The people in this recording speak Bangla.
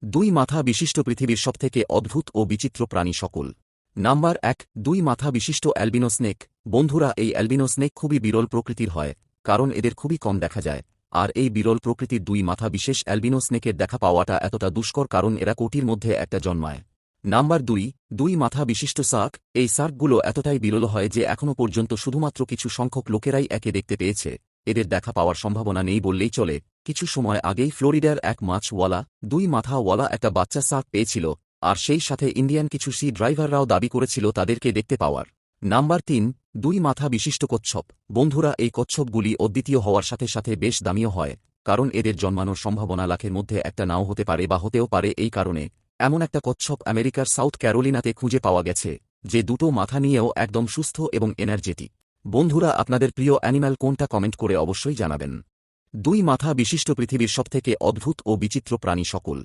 দুই মাথা বিশিষ্ট পৃথিবীর সবথেকে অদ্ভুত ও বিচিত্র প্রাণী সকল। নাম্বার 1, দুই মাথা বিশিষ্ট অ্যালবিনো স্নেক। বন্ধুরা, এই অ্যালবিনো স্নেক খুবই বিরল প্রকৃতির হয়, কারণ এদের খুবই কম দেখা যায়। আর এই বিরল প্রকৃতির দুই মাথা বিশেষ অ্যালবিনো স্নেকের দেখা পাওয়াটা এতটা দুষ্কর কারণ এরা কোটির মধ্যে একটা জন্মায়। নাম্বার 2, দুই মাথা বিশিষ্ট শার্ক। এই শার্কগুলো এতটাই বিরল হয় যে এখনও পর্যন্ত শুধুমাত্র কিছু সংখ্যক লোকেরাই একে দেখতে পেয়েছে। এদের দেখা পাওয়ার সম্ভাবনা নেই বললেই চলে। কিছু সময় আগেই ফ্লোরিডার এক মাছওয়ালা দুই মাথাওয়ালা একটা বাচ্চা শার্ক পেয়েছিল, আর সেই সাথে ইন্ডিয়ান কিছু সি ড্রাইভাররাও দাবি করেছিল তাদেরকে দেখতে পাওয়ার। নাম্বার 3, দুই মাথা বিশিষ্ট কচ্ছপ। বন্ধুরা, এই কচ্ছপগুলি অদ্বিতীয় হওয়ার সাথে সাথে বেশ দামিও হয়, কারণ এদের জন্মানোর সম্ভাবনা লাখের মধ্যে একটা নাও হতে পারে বা হতেও পারে। এই কারণে এমন একটা কচ্ছপ আমেরিকার সাউথ ক্যারোলিনাতে খুঁজে পাওয়া গেছে, যে দুটো মাথা নিয়েও একদম সুস্থ এবং এনার্জেটিক। বন্ধুরা, আপনাদের প্রিয় অ্যানিম্যাল কোনটা কমেন্ট করে অবশ্যই জানাবেন। দুই মাথা বিশিষ্ট পৃথিবীর সবথেকে অদ্ভুত ও বিচিত্র প্রাণী সকল।